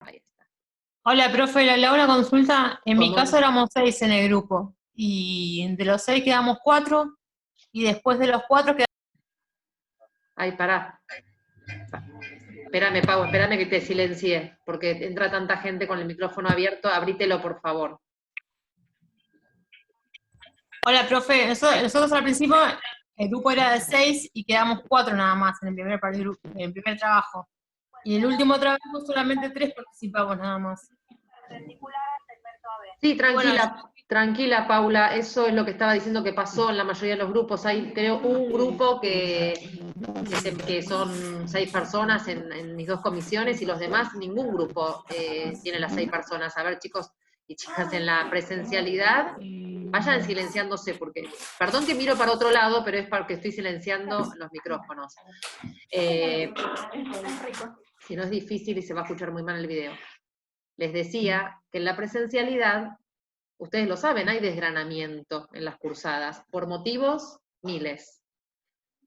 Ahí está. Hola, profe, le hago una consulta. En mi caso ¿Cómo? éramos 6 en el grupo, y de los 6 quedamos 4, y después de los 4 quedamos... Ay, pará. Espérame, Pau, espérame que te silencie, porque entra tanta gente con el micrófono abierto. Abrítelo, por favor. Hola, profe, nosotros al principio el grupo era de 6 y quedamos 4 nada más en el primer trabajo. Y en el último trabajo solamente 3 participamos nada más. Sí, Bueno, tranquila, tranquila, Paula. Eso es lo que estaba diciendo que pasó en la mayoría de los grupos. Hay, creo, un grupo que son 6 personas en mis 2 comisiones y los demás, ningún grupo tiene las 6 personas. A ver, chicos y chicas, en la presencialidad, vayan silenciándose, porque, perdón que miro para otro lado, pero es porque estoy silenciando los micrófonos. Si no es difícil y se va a escuchar muy mal el video. Les decía que en la presencialidad, ustedes lo saben, hay desgranamiento en las cursadas, por motivos miles.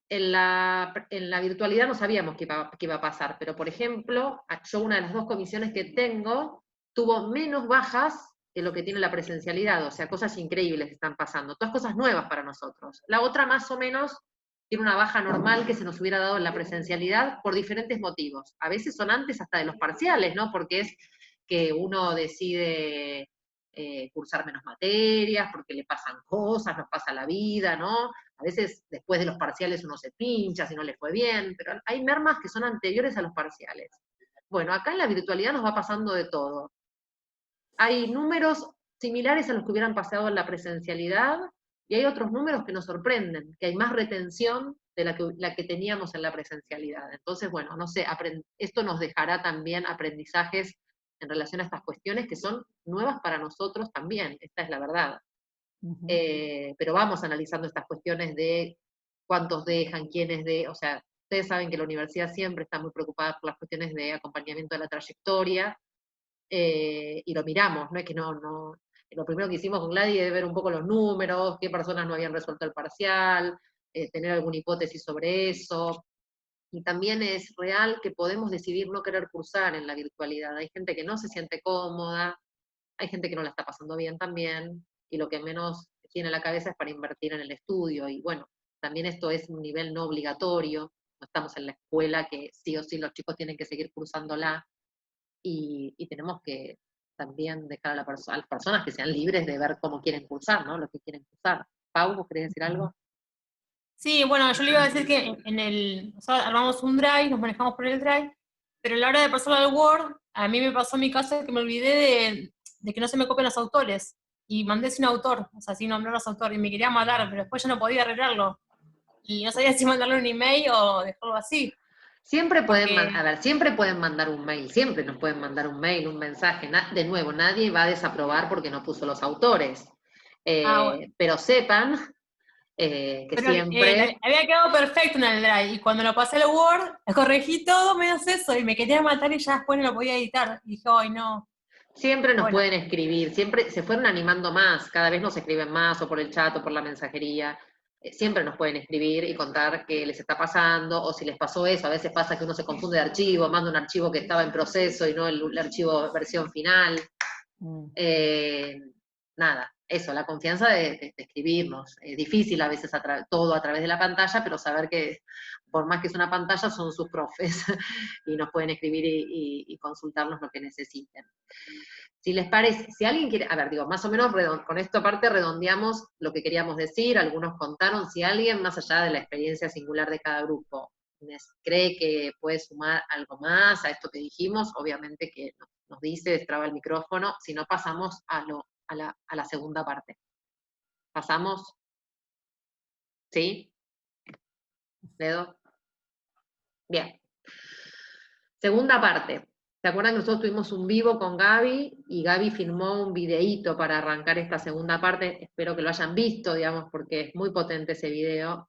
En la virtualidad no sabíamos qué iba a pasar, pero por ejemplo, yo una de las 2 comisiones que tengo tuvo menos bajas que lo que tiene la presencialidad, o sea, cosas increíbles están pasando, todas cosas nuevas para nosotros. La otra más o menos tiene una baja normal que se nos hubiera dado en la presencialidad por diferentes motivos. A veces son antes hasta de los parciales, ¿no? Porque es que uno decide cursar menos materias, porque le pasan cosas, nos pasa la vida, ¿no? A veces después de los parciales uno se pincha si no le fue bien, pero hay mermas que son anteriores a los parciales. Bueno, acá en la virtualidad nos va pasando de todo. Hay números similares a los que hubieran pasado en la presencialidad y hay otros números que nos sorprenden, que hay más retención de la que teníamos en la presencialidad. Entonces, bueno, no sé, esto nos dejará también aprendizajes en relación a estas cuestiones que son nuevas para nosotros también, esta es la verdad. Pero vamos analizando estas cuestiones de cuántos dejan, quiénes o sea, ustedes saben que la universidad siempre está muy preocupada por las cuestiones de acompañamiento de la trayectoria, y lo miramos, no es que no, lo primero que hicimos con Gladys es ver un poco los números, qué personas no habían resuelto el parcial, tener alguna hipótesis sobre eso, y también es real que podemos decidir no querer cursar en la virtualidad, hay gente que no se siente cómoda, hay gente que no la está pasando bien también, y lo que menos tiene en la cabeza es para invertir en el estudio, y bueno, también esto es un nivel no obligatorio, no estamos en la escuela que sí o sí los chicos tienen que seguir cursándola, y tenemos que también dejar a las personas que sean libres de ver cómo quieren cursar, ¿no? Lo que quieren cursar. Pau, ¿vos querés decir algo? sí, bueno, yo le iba a decir que o sea, armamos un Drive, nos manejamos por el Drive, pero a la hora de pasarlo al Word, a mí me pasó en mi caso que me olvidé de que no se me copian los autores, y mandé sin autor, o sea, sin nombrar los autores, y me quería matar, pero después ya no podía arreglarlo, y no sabía si mandarle un email o dejarlo así, Siempre pueden, porque... a ver, siempre pueden mandar un mail, siempre nos pueden mandar un mail, un mensaje. De nuevo, nadie va a desaprobar porque no puso los autores. Ah, bueno. Pero sepan que Pero siempre, había quedado perfecto en el Drive, y cuando lo pasé al Word, corregí todo menos eso, y me quería matar y ya después no lo podía editar. Y dije, ay, no. siempre nos Bueno, pueden escribir, siempre se fueron animando más, cada vez nos escriben más, o por el chat o por la mensajería. Siempre nos pueden escribir y contar qué les está pasando, o si les pasó eso, a veces pasa que uno se confunde de archivo, manda un archivo que estaba en proceso y no el archivo versión final. Eh, Nada, eso, la confianza de escribirnos. Es difícil a veces todo a través de la pantalla, pero saber que por más que es una pantalla, son sus profes y nos pueden escribir y consultarnos lo que necesiten. Si les parece, si alguien quiere, a ver, digo, más o menos con esto aparte redondeamos lo que queríamos decir, algunos contaron, si alguien, más allá de la experiencia singular de cada grupo, cree que puede sumar algo más a esto que dijimos, obviamente que nos dice, destraba el micrófono, si no pasamos a la segunda parte. ¿Pasamos? ¿Sí? ¿Dedo? Bien. Segunda parte. ¿Se acuerdan que nosotros tuvimos un vivo con Gaby y Gaby filmó un videíto para arrancar esta segunda parte? Espero que lo hayan visto, digamos, porque es muy potente ese video,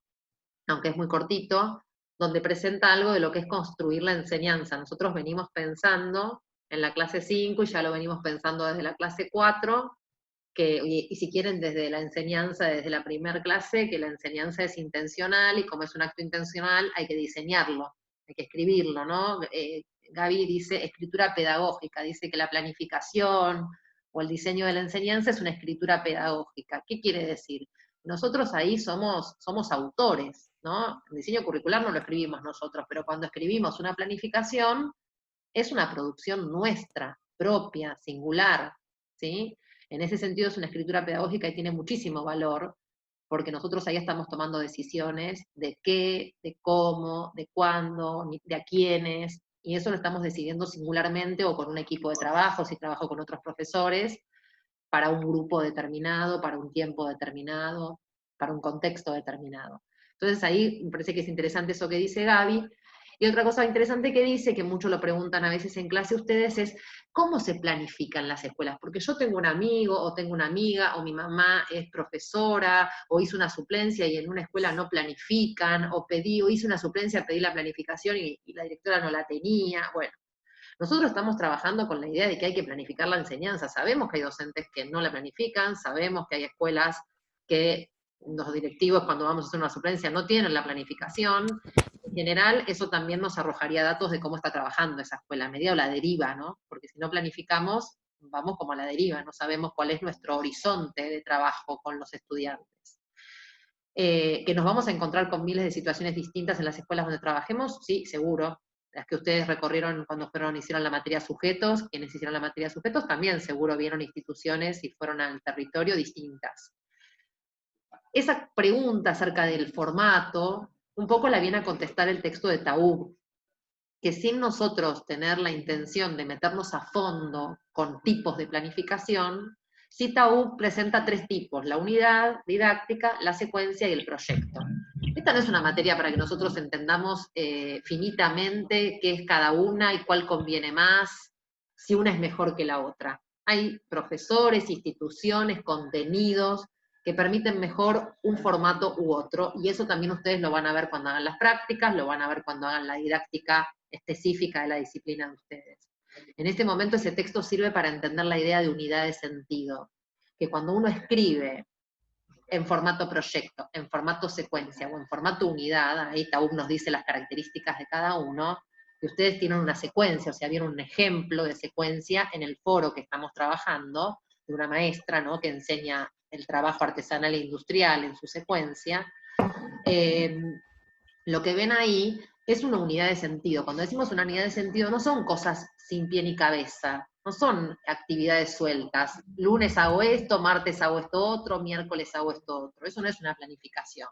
aunque es muy cortito, donde presenta algo de lo que es construir la enseñanza. Nosotros venimos pensando en la clase 5 y ya lo venimos pensando desde la clase 4, y si quieren desde la enseñanza, desde la primera clase, que la enseñanza es intencional y como es un acto intencional hay que diseñarlo, hay que escribirlo, ¿no? Gaby dice escritura pedagógica, dice que la planificación o el diseño de la enseñanza es una escritura pedagógica. ¿Qué quiere decir? Nosotros ahí somos autores, ¿no? El diseño curricular no lo escribimos nosotros, pero cuando escribimos una planificación, es una producción nuestra, propia, singular, ¿sí? En ese sentido es una escritura pedagógica y tiene muchísimo valor, porque nosotros ahí estamos tomando decisiones de qué, de cómo, de cuándo, de a quiénes, y eso lo estamos decidiendo singularmente o con un equipo de trabajo, si trabajo con otros profesores, para un grupo determinado, para un tiempo determinado, para un contexto determinado. Entonces ahí me parece que es interesante eso que dice Gaby. Y otra cosa interesante que dice, que mucho lo preguntan a veces en clase ustedes, es cómo se planifican las escuelas. Porque yo tengo un amigo o tengo una amiga o mi mamá es profesora o hizo una suplencia y en una escuela no planifican, o hice una suplencia, pedí la planificación y la directora no la tenía. Bueno, nosotros estamos trabajando con la idea de que hay que planificar la enseñanza. Sabemos que hay docentes que no la planifican, sabemos que hay escuelas que los directivos cuando vamos a hacer una suplencia no tienen la planificación. En general, eso también nos arrojaría datos de cómo está trabajando esa escuela, a medida o la deriva, ¿no? Porque si no planificamos, vamos como a la deriva, no sabemos cuál es nuestro horizonte de trabajo con los estudiantes. Que nos vamos a encontrar con miles de situaciones distintas en las escuelas donde trabajemos, sí, seguro. Las que ustedes recorrieron cuando hicieron la materia sujetos, quienes hicieron la materia sujetos también seguro vieron instituciones y fueron al territorio distintas. Esa pregunta acerca del formato, un poco la viene a contestar el texto de Taub, que sin nosotros tener la intención de meternos a fondo con tipos de planificación, CITAU presenta 3 tipos: la unidad didáctica, la secuencia y el proyecto. Esta no es una materia para que nosotros entendamos finitamente qué es cada una y cuál conviene más, si una es mejor que la otra. Hay profesores, instituciones, contenidos que permiten mejor un formato u otro, y eso también ustedes lo van a ver cuando hagan las prácticas, lo van a ver cuando hagan la didáctica específica de la disciplina de ustedes. En este momento ese texto sirve para entender la idea de unidad de sentido, que cuando uno escribe en formato proyecto, en formato secuencia o en formato unidad, ahí Taub nos dice las características de cada uno, que ustedes tienen una secuencia, o sea, vieron un ejemplo de secuencia en el foro que estamos trabajando, de una maestra, ¿no?, que enseña el trabajo artesanal e industrial en su secuencia. Lo que ven ahí es una unidad de sentido. Cuando decimos una unidad de sentido, no son cosas sin pie ni cabeza, no son actividades sueltas. Lunes hago esto, martes hago esto otro, miércoles hago esto otro. Eso no es una planificación.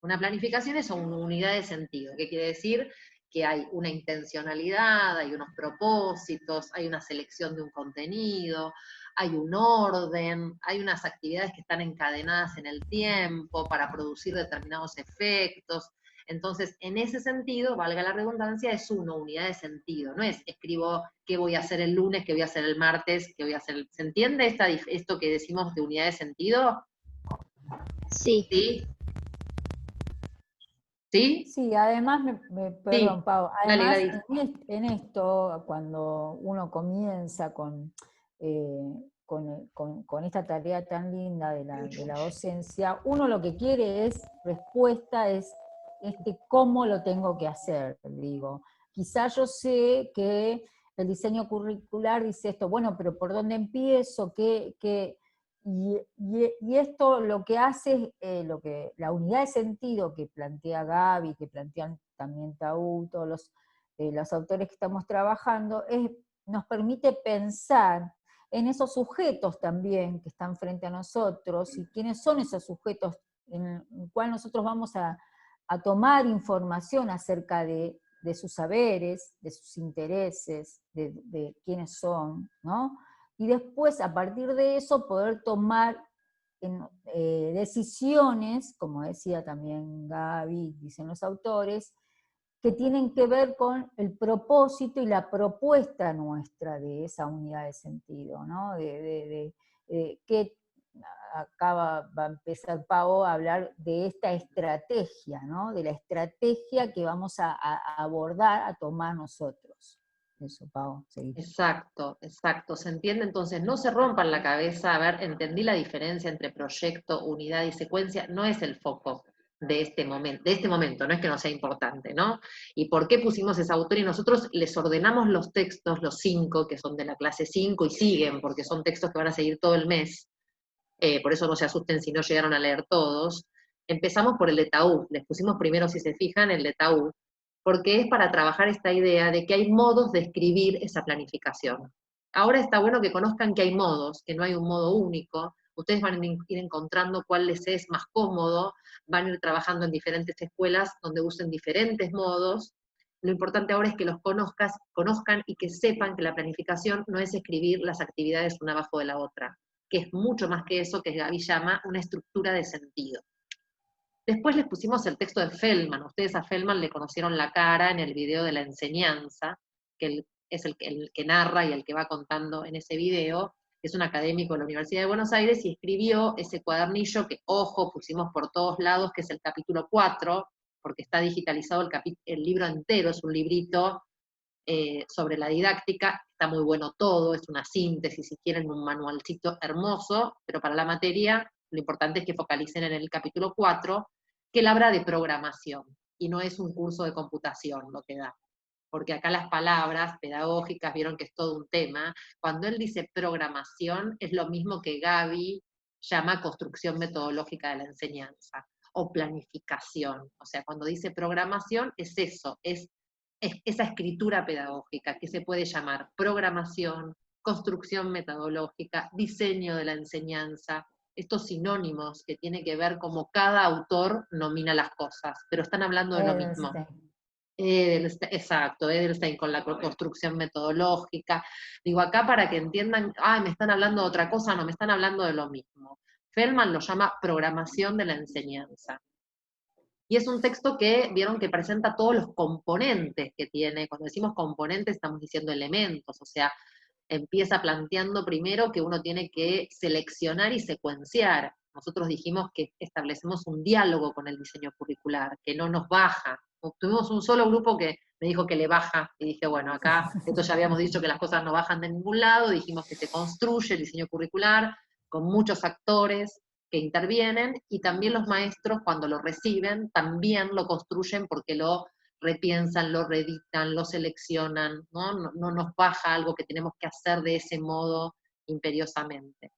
Una planificación es una unidad de sentido. ¿Qué quiere decir? Que hay una intencionalidad, hay unos propósitos, hay una selección de un contenido, hay un orden, hay unas actividades que están encadenadas en el tiempo para producir determinados efectos. Entonces, en ese sentido, valga la redundancia, es una unidad de sentido. No es escribo qué voy a hacer el lunes, qué voy a hacer el martes, qué voy a hacer. ¿Se entiende esto que decimos de unidad de sentido? Sí. ¿Sí? ¿Sí? Sí, además, perdón, Sí. Pau, Dale, además Gladys. en esto, cuando uno comienza con esta tarea tan linda de la docencia, uno lo que quiere es respuesta, es cómo lo tengo que hacer, digo. Quizás yo sé que el diseño curricular dice esto, bueno, pero ¿por dónde empiezo? Y esto lo que hace es la unidad de sentido que plantea Gaby, que plantean también Taú, todos los autores que estamos trabajando, nos permite pensar en esos sujetos también que están frente a nosotros, y quiénes son esos sujetos en el cual nosotros vamos a tomar información acerca de sus saberes, de sus intereses, de quiénes son, ¿no? Y después, a partir de eso, poder tomar decisiones, como decía también Gaby, dicen los autores, que tienen que ver con el propósito y la propuesta nuestra de esa unidad de sentido, ¿no? Que acá va a empezar Pau a hablar de esta estrategia, ¿no? De la estrategia que vamos a abordar, a tomar nosotros. Eso, Pau, seguí. Exacto, exacto. ¿Se entiende? Entonces, no se rompan la cabeza, a ver, entendí la diferencia entre proyecto, unidad y secuencia, no es el foco. de este momento, no es que no sea importante, ¿no? ¿Y por qué pusimos ese autor? Y nosotros les ordenamos los textos, los 5, que son de la clase 5 y siguen, porque son textos que van a seguir todo el mes, por eso no se asusten si no llegaron a leer todos. Empezamos por el de TAU, les pusimos primero, si se fijan, el de TAU, porque es para trabajar esta idea de que hay modos de escribir esa planificación. Ahora está bueno que conozcan que hay modos, que no hay un modo único, ustedes van a ir encontrando cuál les es más cómodo, van a ir trabajando en diferentes escuelas donde usen diferentes modos. Lo importante ahora es que los conozcan y que sepan que la planificación no es escribir las actividades una abajo de la otra, que es mucho más que eso que Gaby llama una estructura de sentido. Después les pusimos el texto de Feldman. Ustedes a Feldman le conocieron la cara en el video de la enseñanza, que es el que narra y el que va contando en ese video. Es un académico de la Universidad de Buenos Aires y escribió ese cuadernillo que, ojo, pusimos por todos lados, que es el capítulo 4, porque está digitalizado el libro entero, es un librito sobre la didáctica, está muy bueno todo, es una síntesis, si quieren, un manualcito hermoso, pero para la materia lo importante es que focalicen en el capítulo 4, que él habla de programación, y no es un curso de computación lo que da, porque acá las palabras pedagógicas, vieron que es todo un tema, cuando él dice programación, es lo mismo que Gaby llama construcción metodológica de la enseñanza, o planificación, o sea, cuando dice programación es eso, es esa escritura pedagógica que se puede llamar programación, construcción metodológica, diseño de la enseñanza, estos sinónimos que tiene que ver cómo cada autor nomina las cosas, pero están hablando de lo mismo. Exacto, Edelstein con la construcción metodológica. Digo, acá para que entiendan, me están hablando de otra cosa, no, me están hablando de lo mismo. Feldman lo llama programación de la enseñanza. Y es un texto que vieron que presenta todos los componentes que tiene. Cuando decimos componentes estamos diciendo elementos, o sea, empieza planteando primero que uno tiene que seleccionar y secuenciar. Nosotros dijimos que establecemos un diálogo con el diseño curricular, que no nos baja. Tuvimos un solo grupo que me dijo que le baja, y dije, bueno, acá, esto ya habíamos dicho que las cosas no bajan de ningún lado, dijimos que se construye el diseño curricular con muchos actores que intervienen, y también los maestros cuando lo reciben también lo construyen porque lo repiensan, lo reeditan, lo seleccionan, ¿no? No nos baja algo que tenemos que hacer de ese modo imperiosamente.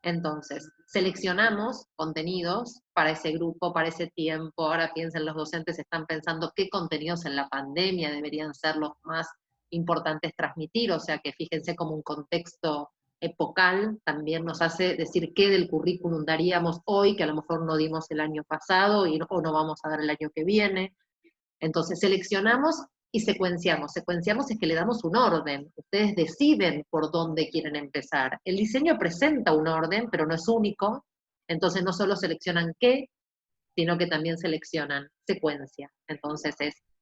Entonces, seleccionamos contenidos para ese grupo, para ese tiempo. Ahora piensen, los docentes están pensando qué contenidos en la pandemia deberían ser los más importantes transmitir, o sea que fíjense como un contexto epocal también nos hace decir qué del currículum daríamos hoy, que a lo mejor no dimos el año pasado o no vamos a dar el año que viene. Entonces seleccionamos y secuenciamos. Secuenciamos es que le damos un orden. Ustedes deciden por dónde quieren empezar. El diseño presenta un orden, pero no es único. Entonces no solo seleccionan qué, sino que también seleccionan secuencia. Entonces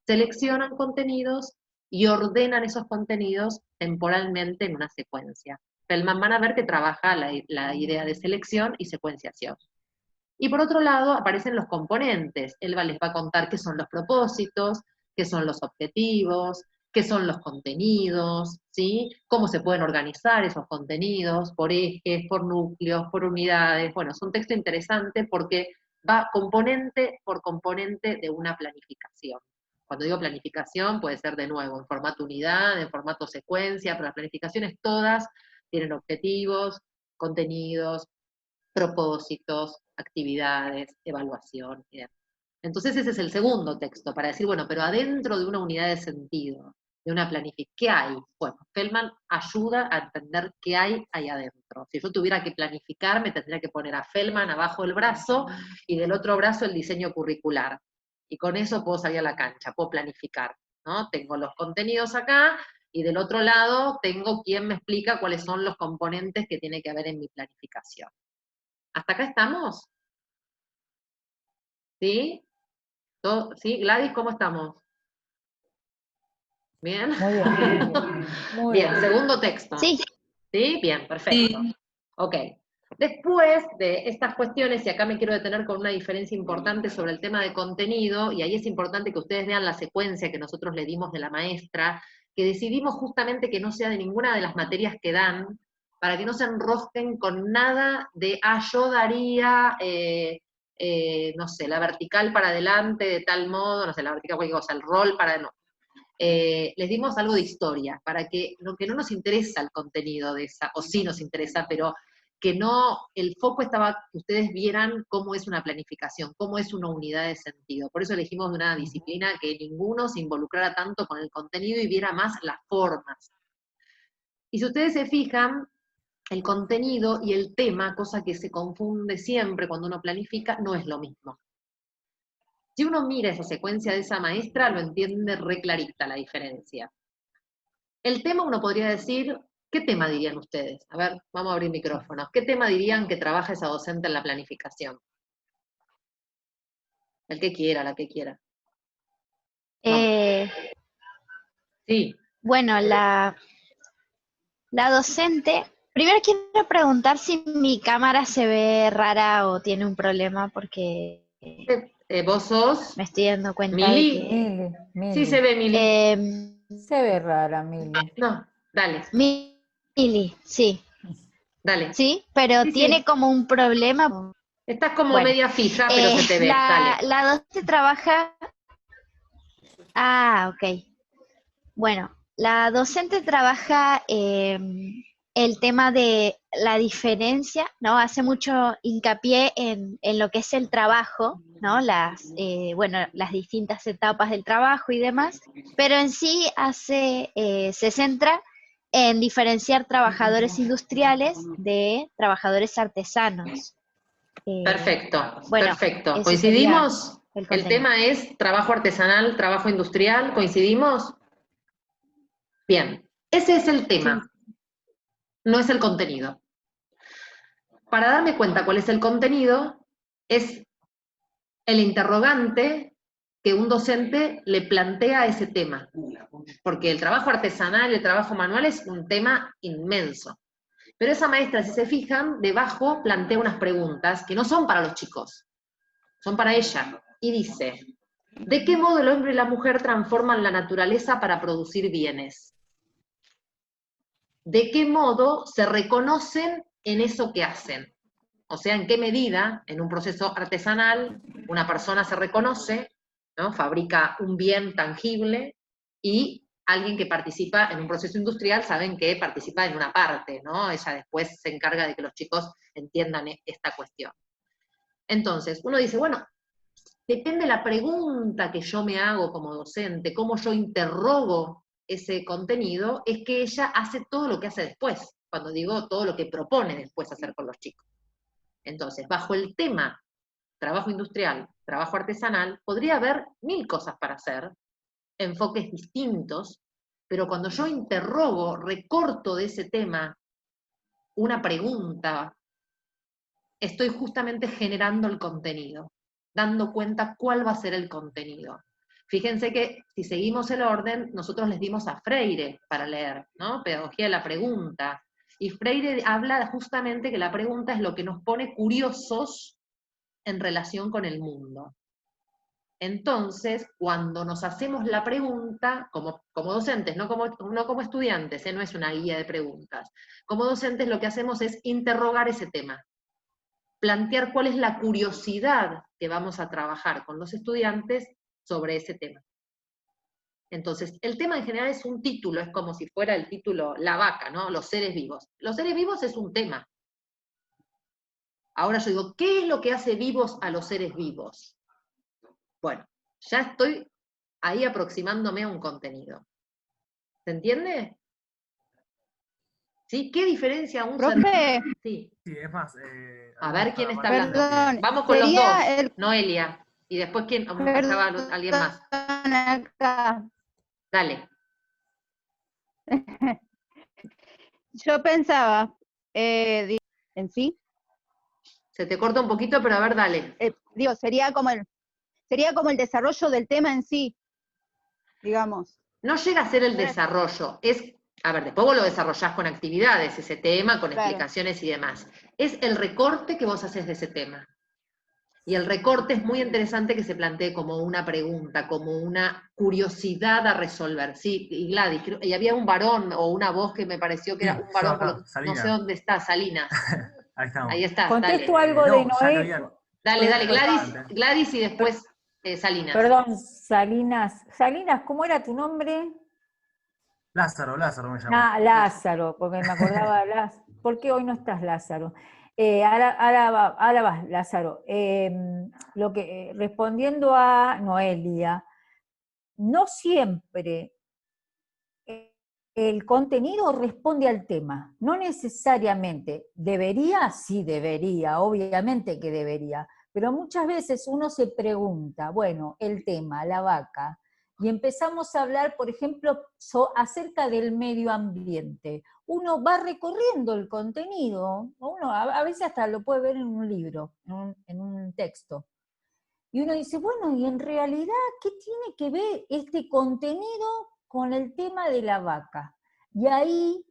seleccionan contenidos y ordenan esos contenidos temporalmente en una secuencia. Feldman van a ver que trabaja la idea de selección y secuenciación. Y por otro lado aparecen los componentes. Él les va a contar qué son los propósitos, qué son los objetivos, qué son los contenidos, ¿sí? Cómo se pueden organizar esos contenidos, por ejes, por núcleos, por unidades. Bueno, es un texto interesante porque va componente por componente de una planificación. Cuando digo planificación puede ser de nuevo en formato unidad, en formato secuencia, pero las planificaciones todas tienen objetivos, contenidos, propósitos, actividades, evaluación. Entonces ese es el segundo texto, para decir, bueno, pero adentro de una unidad de sentido, de una planificación, ¿qué hay? Bueno, Feldman ayuda a entender qué hay ahí adentro. Si yo tuviera que planificar, me tendría que poner a Feldman abajo el brazo y del otro brazo el diseño curricular. Y con eso puedo salir a la cancha, puedo planificar, ¿no? Tengo los contenidos acá y del otro lado tengo quien me explica cuáles son los componentes que tiene que haber en mi planificación. ¿Hasta acá estamos? ¿Sí? ¿Sí? Gladys, ¿cómo estamos? ¿Bien? Muy bien. Muy bien, segundo texto. Sí. ¿Sí? Bien, perfecto. Sí. Ok. Después de estas cuestiones, y acá me quiero detener con una diferencia importante sobre el tema de contenido, y ahí es importante que ustedes vean la secuencia que nosotros le dimos de la maestra, que decidimos justamente que no sea de ninguna de las materias que dan, para que no se enrosquen con nada de, yo daría no sé, la vertical para adelante de tal modo, no sé, la vertical cualquier cosa, el rol para, no. Les dimos algo de historia, para que no nos interesa el contenido de esa, o sí nos interesa, pero que no, el foco estaba que ustedes vieran cómo es una planificación, cómo es una unidad de sentido. Por eso elegimos una disciplina que ninguno se involucrara tanto con el contenido y viera más las formas. Y si ustedes se fijan, el contenido y el tema, cosa que se confunde siempre cuando uno planifica, no es lo mismo. Si uno mira esa secuencia de esa maestra, lo entiende re clarita la diferencia. El tema uno podría decir, ¿qué tema dirían ustedes? A ver, vamos a abrir micrófonos. ¿Qué tema dirían que trabaja esa docente en la planificación? El que quiera, la que quiera. Sí. Bueno, la docente, primero quiero preguntar si mi cámara se ve rara o tiene un problema, porque ¿Vos sos? me estoy dando cuenta ¿Mili? de que... Mili. Sí se ve, Mili. Se ve rara, Mili. No, dale, Mili, sí. dale. Sí, pero Sí, tiene sí. como un problema. Estás como Bueno, media fija, pero se te ve, dale. la docente trabaja... Ah, ok. Bueno, la docente trabaja el tema de la diferencia, ¿no? Hace mucho hincapié en lo que es el trabajo, ¿no? Las distintas etapas del trabajo y demás, pero en sí se centra en diferenciar trabajadores industriales de trabajadores artesanos. Perfecto, Bueno, perfecto. ese sería ¿Coincidimos? el El contenido. tema es trabajo artesanal, trabajo industrial, ¿coincidimos? Bien, ese es el tema, no es el contenido. Para darme cuenta cuál es el contenido, es el interrogante que un docente le plantea a ese tema. Porque el trabajo artesanal y el trabajo manual es un tema inmenso. Pero esa maestra, si se fijan, debajo plantea unas preguntas que no son para los chicos, son para ella. Y dice, ¿de qué modo el hombre y la mujer transforman la naturaleza para producir bienes? ¿De qué modo se reconocen en eso que hacen? O sea, ¿en qué medida, en un proceso artesanal, una persona se reconoce, ¿no? Fabrica un bien tangible, y alguien que participa en un proceso industrial saben que participa en una parte, ¿no? Ella después se encarga de que los chicos entiendan esta cuestión. Entonces, uno dice, bueno, depende de la pregunta que yo me hago como docente, cómo yo interrogo ese contenido, es que ella hace todo lo que hace después, cuando digo todo lo que propone después hacer con los chicos. Entonces, bajo el tema trabajo industrial, trabajo artesanal, podría haber 1000 cosas para hacer, enfoques distintos, pero cuando yo interrogo, recorto de ese tema una pregunta, estoy justamente generando el contenido, dando cuenta cuál va a ser el contenido. Fíjense que si seguimos el orden, nosotros les dimos a Freire para leer, ¿no? Pedagogía de la pregunta. Y Freire habla justamente que la pregunta es lo que nos pone curiosos en relación con el mundo. Entonces, cuando nos hacemos la pregunta, como docentes, no como estudiantes, no es una guía de preguntas, como docentes lo que hacemos es interrogar ese tema, plantear cuál es la curiosidad que vamos a trabajar con los estudiantes sobre ese tema. Entonces, el tema en general es un título, es como si fuera el título La vaca, ¿no? Los seres vivos. Los seres vivos es un tema. Ahora yo digo, ¿qué es lo que hace vivos a los seres vivos? Bueno, ya estoy ahí aproximándome a un contenido. ¿Se entiende? ¿Sí? ¿Qué diferencia un ser vivo? Sí. Sí, es más. A ver quién está hablando. Perdón, Vamos con los sería dos. Noelia. Y después quién. Estaba alguien más. Acá. Dale. Yo pensaba, en sí, Se te corta un poquito, pero a ver, dale. digo, sería como el desarrollo del tema en sí, digamos. No llega a ser el desarrollo. A ver, después vos lo desarrollás con actividades, ese tema, con explicaciones y demás. Es el recorte que vos haces de ese tema. Y el recorte es muy interesante que se plantee como una pregunta, como una curiosidad a resolver. Sí, y Gladys, y había un varón o una voz que me pareció que era un varón, acá, no sé dónde está, Salinas. Ahí estamos. Ahí está, Contesto dale. algo de No, ya que Noé. habían Dale, Fue Gladys y después Salinas. Perdón, Salinas. Salinas, ¿cómo era tu nombre? Lázaro me llamo. Ah, Lázaro, porque me acordaba de Lázaro. ¿Por qué hoy no estás, Lázaro? Ahora vas, Lázaro. Respondiendo a Noelia, no siempre el contenido responde al tema, no necesariamente. ¿Debería? Sí, debería, obviamente que debería, pero muchas veces uno se pregunta, bueno, el tema, la vaca, y empezamos a hablar, por ejemplo, acerca del medio ambiente. Uno va recorriendo el contenido, uno a veces hasta lo puede ver en un libro, en un texto, y uno dice, bueno, y en realidad, ¿qué tiene que ver este contenido con el tema de la vaca? Y ahí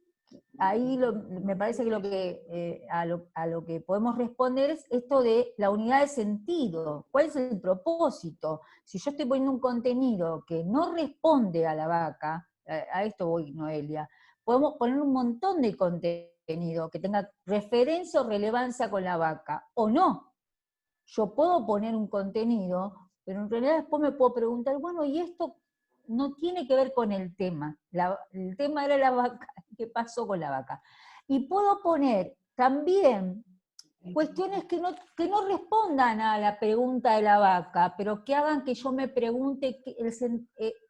me parece que a lo que podemos responder es esto de la unidad de sentido. ¿Cuál es el propósito? Si yo estoy poniendo un contenido que no responde a la vaca, a esto voy, Noelia, podemos poner un montón de contenido que tenga referencia o relevancia con la vaca, o no. Yo puedo poner un contenido, pero en realidad después me puedo preguntar, bueno, y esto no tiene que ver con el tema. El tema era la vaca, ¿qué pasó con la vaca? Y puedo poner también cuestiones que no respondan a la pregunta de la vaca, pero que hagan que yo me pregunte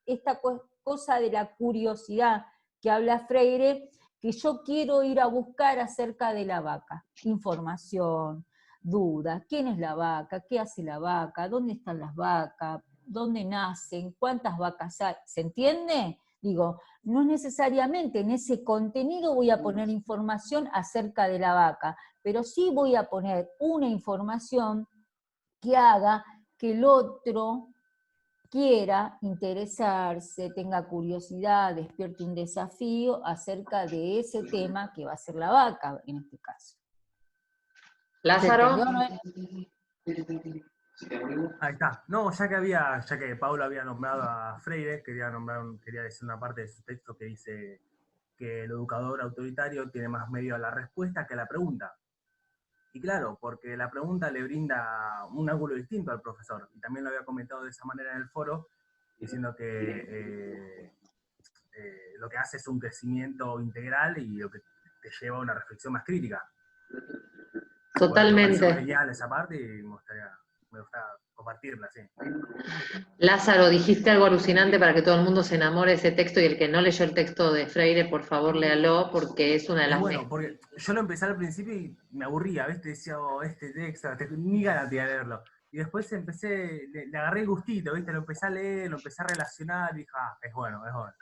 esta cosa de la curiosidad que habla Freire, que yo quiero ir a buscar acerca de la vaca. Información, dudas, quién es la vaca, qué hace la vaca, dónde están las vacas, dónde nacen, cuántas vacas hay, ¿se entiende? Digo, no necesariamente en ese contenido voy a poner información acerca de la vaca, pero sí voy a poner una información que haga que el otro quiera interesarse, tenga curiosidad, despierte un desafío acerca de ese tema que va a ser la vaca, en este caso. Lázaro. Ahí está. No, ya que Pablo había nombrado a Freire, quería decir una parte de su texto que dice que el educador autoritario tiene más medio a la respuesta que a la pregunta. Y claro, porque la pregunta le brinda un ángulo distinto al profesor. Y también lo había comentado de esa manera en el foro, diciendo que lo que hace es un crecimiento integral y lo que te lleva a una reflexión más crítica. Totalmente. Bueno, me genial esa parte y me gusta compartirla, sí. Lázaro, dijiste algo alucinante para que todo el mundo se enamore de ese texto, y el que no leyó el texto de Freire, por favor, léalo, porque es una de las... Bueno, porque yo lo empecé al principio y me aburría, ¿viste? Decía, este texto, ni ganas de leerlo. Y después le agarré el gustito, ¿viste? Lo empecé a leer, lo empecé a relacionar y dije, es bueno, es bueno.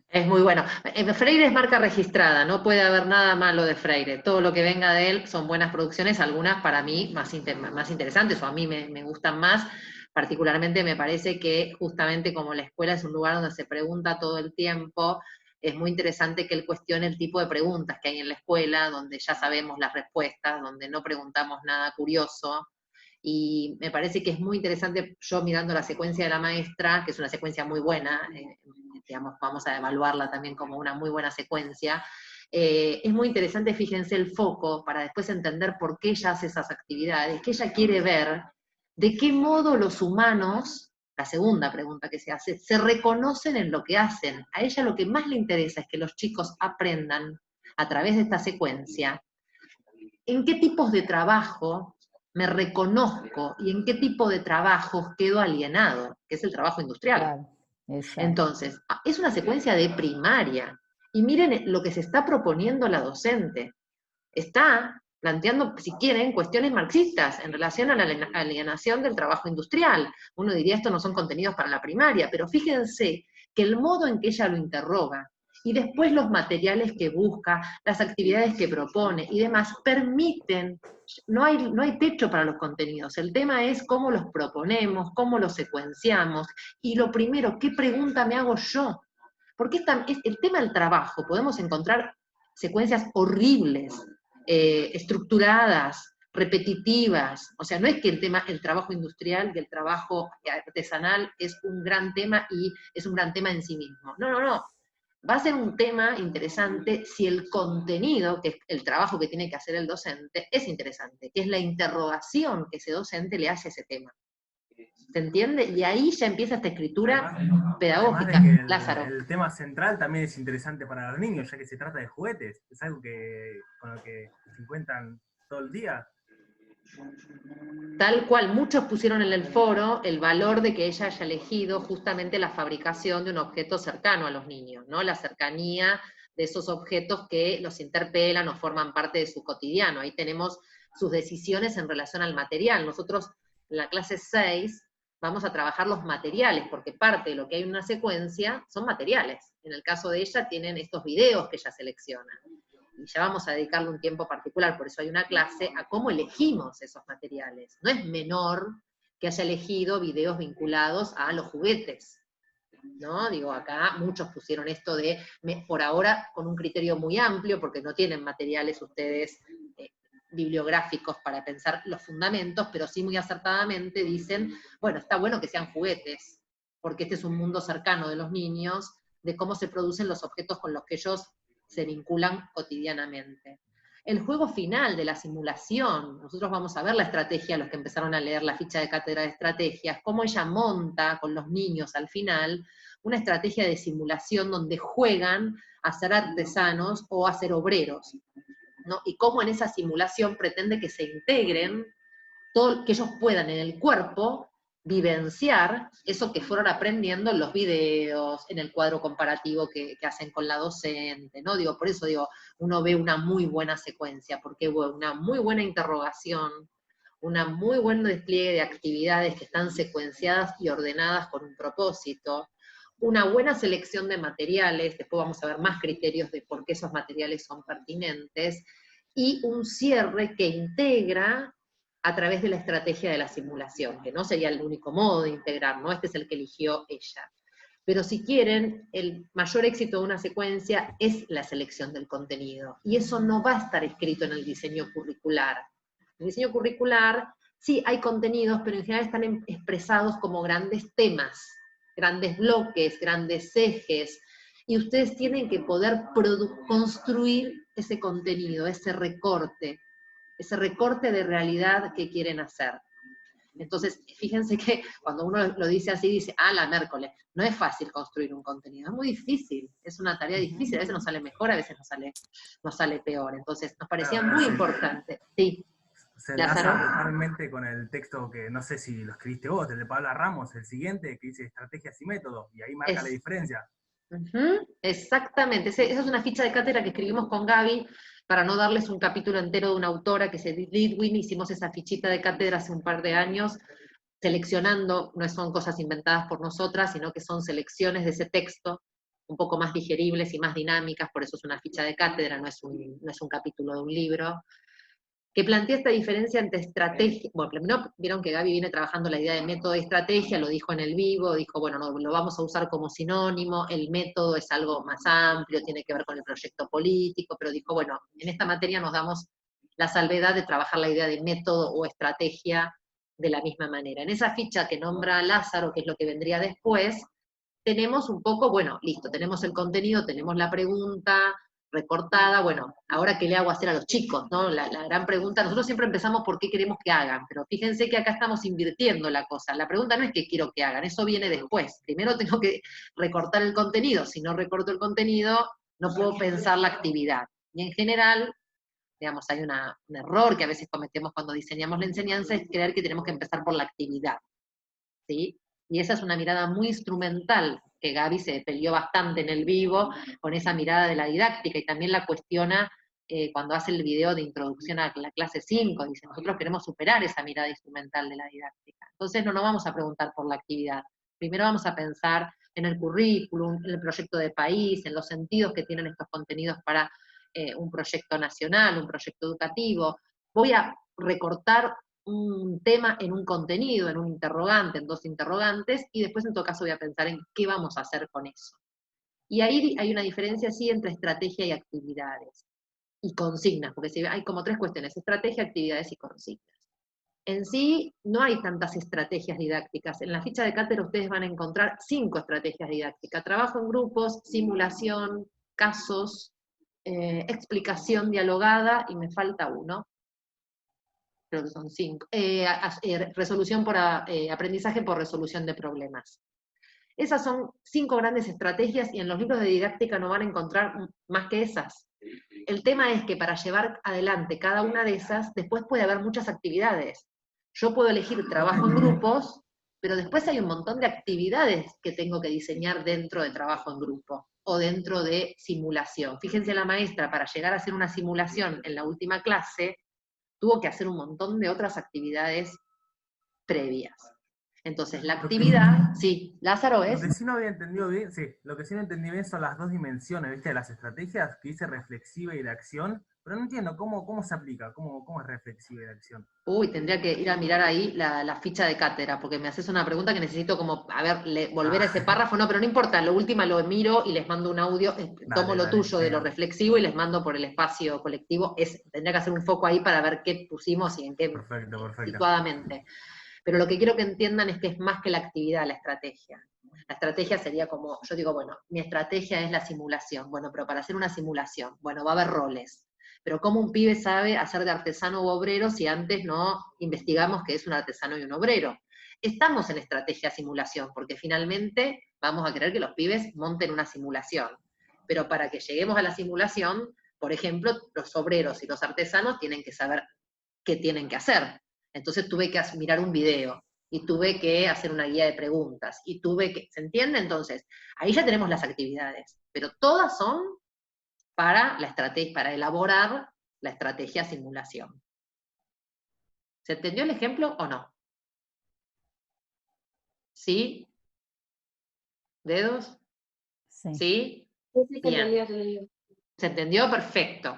Es muy bueno. Freire es marca registrada, no puede haber nada malo de Freire. Todo lo que venga de él son buenas producciones, algunas para mí más interesantes, o a mí me gustan más. Particularmente me parece que justamente como la escuela es un lugar donde se pregunta todo el tiempo, es muy interesante que él cuestione el tipo de preguntas que hay en la escuela, donde ya sabemos las respuestas, donde no preguntamos nada curioso. Y me parece que es muy interesante, yo mirando la secuencia de la maestra, que es una secuencia muy buena, digamos, vamos a evaluarla también como una muy buena secuencia, es muy interesante, fíjense, el foco para después entender por qué ella hace esas actividades, que ella quiere ver de qué modo los humanos, la segunda pregunta que se hace, se reconocen en lo que hacen. A ella lo que más le interesa es que los chicos aprendan a través de esta secuencia en qué tipos de trabajo me reconozco y en qué tipo de trabajos quedo alienado, que es el trabajo industrial. Claro, exacto. Entonces, es una secuencia de primaria. Y miren lo que se está proponiendo la docente. Está planteando, si quieren, cuestiones marxistas en relación a la alienación del trabajo industrial. Uno diría, esto no son contenidos para la primaria, pero fíjense que el modo en que ella lo interroga, y después los materiales que busca, las actividades que propone y demás, permiten, no hay techo para los contenidos, el tema es cómo los proponemos, cómo los secuenciamos, y lo primero, ¿qué pregunta me hago yo? Porque el tema del trabajo, podemos encontrar secuencias horribles, estructuradas, repetitivas, o sea, no es que el trabajo industrial y el trabajo artesanal es un gran tema y es un gran tema en sí mismo, no, va a ser un tema interesante si el contenido, que es el trabajo que tiene que hacer el docente, es interesante, que es la interrogación que ese docente le hace a ese tema. ¿Se entiende? Y ahí ya empieza esta escritura pedagógica. Además de que Lázaro. el tema central también es interesante para los niños, ya que se trata de juguetes. Es algo con lo que se encuentran todo el día. Tal cual, muchos pusieron en el foro el valor de que ella haya elegido justamente la fabricación de un objeto cercano a los niños, ¿no? La cercanía de esos objetos que los interpelan o forman parte de su cotidiano. Ahí tenemos sus decisiones en relación al material. Nosotros en la clase 6 vamos a trabajar los materiales, porque parte de lo que hay en una secuencia son materiales. En el caso de ella tienen estos videos que ella selecciona. Y ya vamos a dedicarle un tiempo particular, por eso hay una clase, a cómo elegimos esos materiales. No es menor que haya elegido videos vinculados a los juguetes, ¿no? Digo, acá muchos pusieron esto de, por ahora, con un criterio muy amplio, porque no tienen materiales ustedes bibliográficos para pensar los fundamentos, pero sí muy acertadamente dicen, bueno, está bueno que sean juguetes, porque este es un mundo cercano de los niños, de cómo se producen los objetos con los que ellos se vinculan cotidianamente. El juego final de la simulación, nosotros vamos a ver la estrategia, los que empezaron a leer la ficha de cátedra de estrategias, cómo ella monta con los niños al final una estrategia de simulación donde juegan a ser artesanos o a ser obreros, ¿no? Y cómo en esa simulación pretende que se integren, que ellos puedan en el cuerpo vivenciar eso que fueron aprendiendo en los videos, en el cuadro comparativo que hacen con la docente, ¿no? Digo, por eso digo, uno ve una muy buena secuencia, porque hubo una muy buena interrogación, una muy buen despliegue de actividades que están secuenciadas y ordenadas con un propósito, una buena selección de materiales, después vamos a ver más criterios de por qué esos materiales son pertinentes, y un cierre que integra a través de la estrategia de la simulación, que no sería el único modo de integrar, ¿no? Este es el que eligió ella. Pero si quieren, el mayor éxito de una secuencia es la selección del contenido, y eso no va a estar escrito en el diseño curricular. En el diseño curricular, sí hay contenidos, pero en general están expresados como grandes temas, grandes bloques, grandes ejes, y ustedes tienen que poder construir ese contenido, ese recorte de realidad que quieren hacer. Entonces, fíjense que cuando uno lo dice así, dice, la miércoles, no es fácil construir un contenido, es muy difícil, es una tarea difícil, a veces nos sale mejor, a veces nos sale peor. Entonces, nos parecía muy importante. Sí. Se enlaza totalmente con el texto que no sé si lo escribiste vos, el de Paula Ramos, el siguiente, que dice estrategias y métodos, y ahí marca la diferencia. Exactamente, esa es una ficha de cátedra que escribimos con Gaby, para no darles un capítulo entero de una autora que se Lidwin, hicimos esa fichita de cátedra hace un par de años, seleccionando, no son cosas inventadas por nosotras, sino que son selecciones de ese texto, un poco más digeribles y más dinámicas, por eso es una ficha de cátedra, no es un capítulo de un libro, que plantea esta diferencia entre estrategia, bueno, primero vieron que Gaby viene trabajando la idea de método y estrategia, lo dijo en el vivo, dijo, bueno, no, lo vamos a usar como sinónimo, el método es algo más amplio, tiene que ver con el proyecto político, pero dijo, bueno, en esta materia nos damos la salvedad de trabajar la idea de método o estrategia de la misma manera. En esa ficha que nombra Lázaro, que es lo que vendría después, tenemos un poco, bueno, listo, tenemos el contenido, tenemos la pregunta recortada, bueno, ahora qué le hago hacer a los chicos, ¿no? La gran pregunta, nosotros siempre empezamos por qué queremos que hagan, pero fíjense que acá estamos invirtiendo la cosa, la pregunta no es qué quiero que hagan, eso viene después, primero tengo que recortar el contenido, si no recorto el contenido, no puedo pensar la actividad, y en general, digamos, hay un error que a veces cometemos cuando diseñamos la enseñanza, es creer que tenemos que empezar por la actividad, ¿sí? Y esa es una mirada muy instrumental, que Gaby se peleó bastante en el vivo con esa mirada de la didáctica, y también la cuestiona cuando hace el video de introducción a la clase 5, dice, nosotros queremos superar esa mirada instrumental de la didáctica. Entonces no nos vamos a preguntar por la actividad, primero vamos a pensar en el currículum, en el proyecto de país, en los sentidos que tienen estos contenidos para un proyecto nacional, un proyecto educativo. Voy a recortar un tema en un contenido, en un interrogante, en dos interrogantes, y después en todo caso voy a pensar en qué vamos a hacer con eso. Y ahí hay una diferencia sí entre estrategia y actividades, y consignas, porque hay como tres cuestiones, estrategia, actividades y consignas. En sí, no hay tantas estrategias didácticas. En la ficha de cátedra ustedes van a encontrar 5 estrategias didácticas. Trabajo en grupos, simulación, casos, explicación dialogada, y me falta uno. Creo que son 5. Resolución por aprendizaje por resolución de problemas. Esas son 5 grandes estrategias y en los libros de didáctica no van a encontrar más que esas. El tema es que para llevar adelante cada una de esas, después puede haber muchas actividades. Yo puedo elegir trabajo en grupos, pero después hay un montón de actividades que tengo que diseñar dentro de trabajo en grupo o dentro de simulación. Fíjense, la maestra, para llegar a hacer una simulación en la última clase, tuvo que hacer un montón de otras actividades previas. Entonces, la actividad, sí, Lázaro es... Lo que sí no había entendido bien, sí, lo que sí no entendí bien son las 2 dimensiones, ¿viste? De las estrategias, que dice reflexiva y de acción, pero no entiendo cómo se aplica, cómo es reflexiva y de acción. Uy, tendría que ir a mirar ahí la ficha de cátedra, porque me haces una pregunta que necesito como, a ver, volver a ese párrafo, no, pero no importa, lo último lo miro y les mando un audio, tomo lo tuyo de lo reflexivo y les mando por el espacio colectivo, tendría que hacer un foco ahí para ver qué pusimos y en qué Perfecto. situadamente. Pero lo que quiero que entiendan es que es más que la actividad, la estrategia. La estrategia sería como, yo digo, bueno, mi estrategia es la simulación. Bueno, pero para hacer una simulación, bueno, va a haber roles. Pero ¿cómo un pibe sabe hacer de artesano u obrero si antes no investigamos que es un artesano y un obrero? Estamos en estrategia simulación, porque finalmente vamos a querer que los pibes monten una simulación. Pero para que lleguemos a la simulación, por ejemplo, los obreros y los artesanos tienen que saber qué tienen que hacer. Entonces tuve que mirar un video, y tuve que hacer una guía de preguntas, y ¿se entiende? Entonces, ahí ya tenemos las actividades, pero todas son para elaborar la estrategia simulación. ¿Se entendió el ejemplo o no? ¿Sí? ¿Dedos? Sí. ¿Sí? Sí, Bien. ¿Se entendió? Perfecto.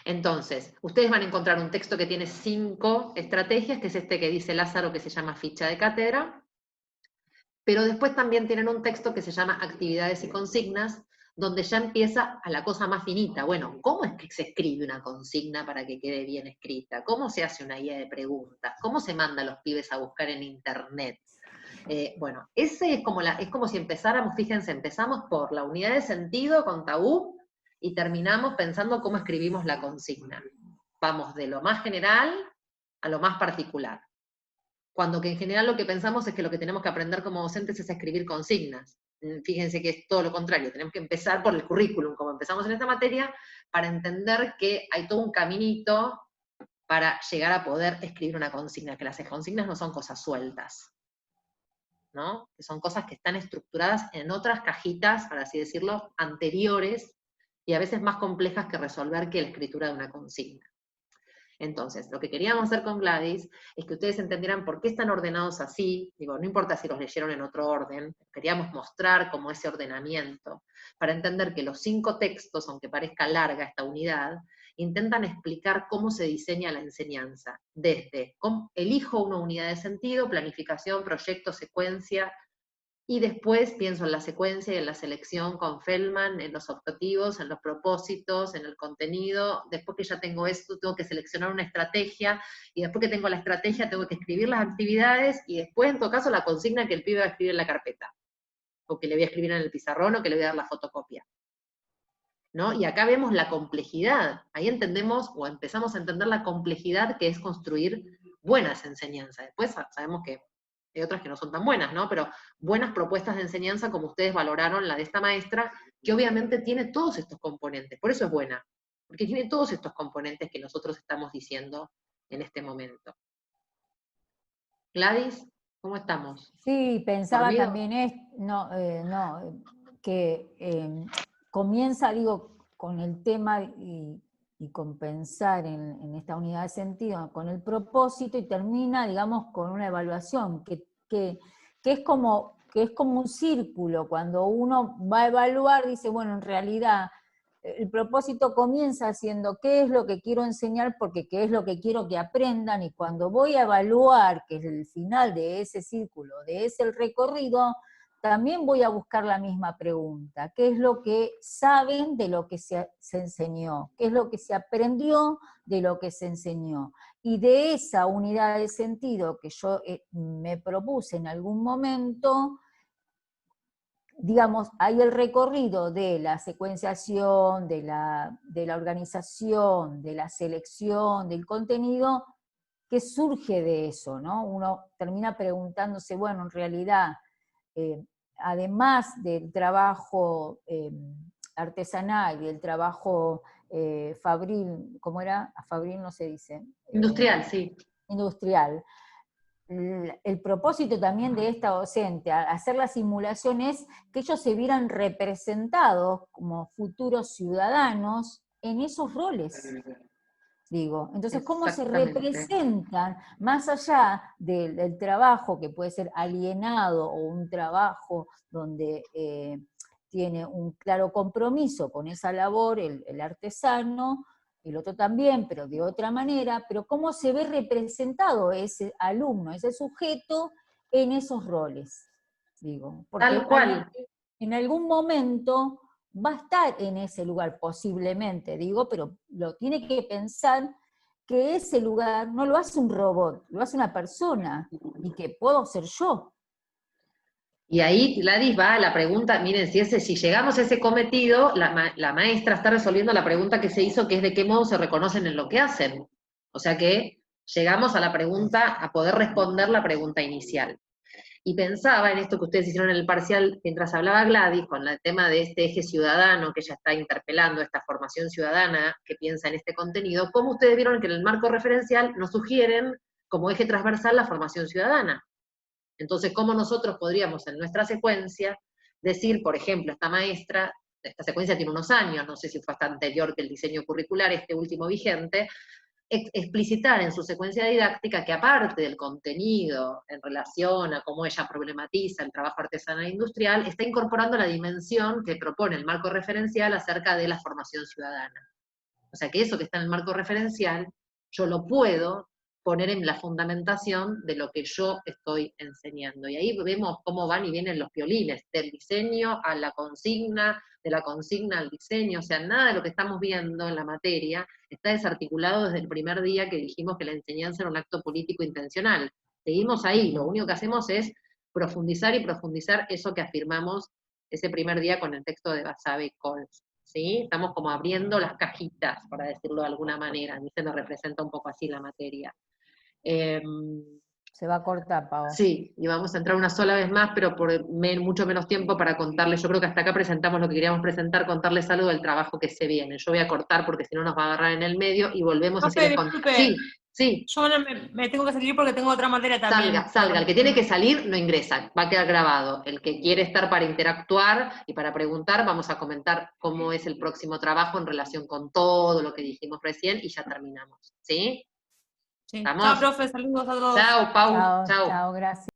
Entonces, ustedes van a encontrar un texto que tiene 5 estrategias, que es este que dice Lázaro, que se llama ficha de cátedra, pero después también tienen un texto que se llama actividades y consignas, donde ya empieza a la cosa más finita. Bueno, ¿cómo es que se escribe una consigna para que quede bien escrita? ¿Cómo se hace una guía de preguntas? ¿Cómo se manda a los pibes a buscar en internet? Bueno, ese es como si empezáramos, fíjense, empezamos por la unidad de sentido con tabú y terminamos pensando cómo escribimos la consigna. Vamos de lo más general a lo más particular. Cuando que en general lo que pensamos es que lo que tenemos que aprender como docentes es a escribir consignas. Fíjense que es todo lo contrario, tenemos que empezar por el currículum, como empezamos en esta materia, para entender que hay todo un caminito para llegar a poder escribir una consigna, que las consignas no son cosas sueltas, ¿no? Que son cosas que están estructuradas en otras cajitas, por así decirlo, anteriores, y a veces más complejas que resolver que la escritura de una consigna. Entonces, lo que queríamos hacer con Gladys es que ustedes entendieran por qué están ordenados así, digo, no importa si los leyeron en otro orden, queríamos mostrar como ese ordenamiento, para entender que los 5 textos, aunque parezca larga esta unidad, intentan explicar cómo se diseña la enseñanza, desde elijo una unidad de sentido, planificación, proyecto, secuencia, y después pienso en la secuencia y en la selección con Feldman, en los objetivos, en los propósitos, en el contenido. Después que ya tengo esto, tengo que seleccionar una estrategia, y después que tengo la estrategia, tengo que escribir las actividades, y después, en todo caso, la consigna que el pibe va a escribir en la carpeta, o que le voy a escribir en el pizarrón, o que le voy a dar la fotocopia. ¿No? Y acá vemos la complejidad. Ahí entendemos, o empezamos a entender la complejidad que es construir buenas enseñanzas. Después sabemos que hay otras que no son tan buenas, ¿no? Pero buenas propuestas de enseñanza, como ustedes valoraron la de esta maestra, que obviamente tiene todos estos componentes, por eso es buena, porque tiene todos estos componentes que nosotros estamos diciendo en este momento. Gladys, ¿cómo estamos? Sí, pensaba ¿Dormido? también que comienza, digo, con el tema y con pensar en esta unidad de sentido, con el propósito, y termina, digamos, con una evaluación, que es como un círculo. Cuando uno va a evaluar, dice, bueno, en realidad el propósito comienza haciendo qué es lo que quiero enseñar, porque qué es lo que quiero que aprendan, y cuando voy a evaluar, que es el final de ese círculo, de ese recorrido, también voy a buscar la misma pregunta. ¿Qué es lo que saben de lo que se enseñó? ¿Qué es lo que se aprendió de lo que se enseñó? Y de esa unidad de sentido que yo me propuse en algún momento, digamos, hay el recorrido de la secuenciación, de la organización, de la selección, del contenido, que surge de eso, ¿no? Uno termina preguntándose, bueno, en realidad, además del trabajo artesanal y el trabajo fabril, ¿cómo era? Fabril no se dice. Industrial, sí. Industrial. El propósito también de esta docente, hacer la simulación, es que ellos se vieran representados como futuros ciudadanos en esos roles. Digo, entonces, ¿cómo se representan, más allá del trabajo que puede ser alienado o un trabajo donde tiene un claro compromiso con esa labor, el artesano, el otro también, pero de otra manera, pero cómo se ve representado ese alumno, ese sujeto en esos roles? Digo, porque Tal cual. en algún momento va a estar en ese lugar, posiblemente, digo, pero lo tiene que pensar que ese lugar no lo hace un robot, lo hace una persona, y que puedo ser yo. Y ahí Gladys va a la pregunta, miren, si llegamos a ese cometido, la maestra está resolviendo la pregunta que se hizo, que es de qué modo se reconocen en lo que hacen. O sea que llegamos a la pregunta, a poder responder la pregunta inicial. Y pensaba en esto que ustedes hicieron en el parcial, mientras hablaba Gladys, con el tema de este eje ciudadano que ella está interpelando, esta formación ciudadana que piensa en este contenido, cómo ustedes vieron que en el marco referencial nos sugieren como eje transversal la formación ciudadana. Entonces, ¿cómo nosotros podríamos en nuestra secuencia decir, por ejemplo, esta secuencia tiene unos años, no sé si fue hasta anterior que el diseño curricular, este último vigente, explicitar en su secuencia didáctica que aparte del contenido en relación a cómo ella problematiza el trabajo artesanal e industrial, está incorporando la dimensión que propone el marco referencial acerca de la formación ciudadana. O sea que eso que está en el marco referencial, yo lo puedo poner en la fundamentación de lo que yo estoy enseñando. Y ahí vemos cómo van y vienen los violines, del diseño a la consigna, de la consigna al diseño, o sea, nada de lo que estamos viendo en la materia está desarticulado desde el primer día que dijimos que la enseñanza era un acto político intencional. Seguimos ahí, lo único que hacemos es profundizar y profundizar eso que afirmamos ese primer día con el texto de Basabe y Coles. ¿Sí? Estamos como abriendo las cajitas, para decirlo de alguna manera. A mí se me representa un poco así la materia. Se va a cortar, Pau. Sí, y vamos a entrar una sola vez más, pero por mucho menos tiempo para contarles. Yo creo que hasta acá presentamos lo que queríamos presentar, contarles algo del trabajo que se viene. Yo voy a cortar porque si no nos va a agarrar en el medio y volvemos a seguir con... Sí, sí. Yo me tengo que salir porque tengo otra materia también. Salga. El que tiene que salir no ingresa, va a quedar grabado. El que quiere estar para interactuar y para preguntar, vamos a comentar cómo es el próximo trabajo en relación con todo lo que dijimos recién y ya terminamos. ¿Sí? Sí. Chao, profe, saludos a todos. Chao, Pau. Chao. Chao, gracias.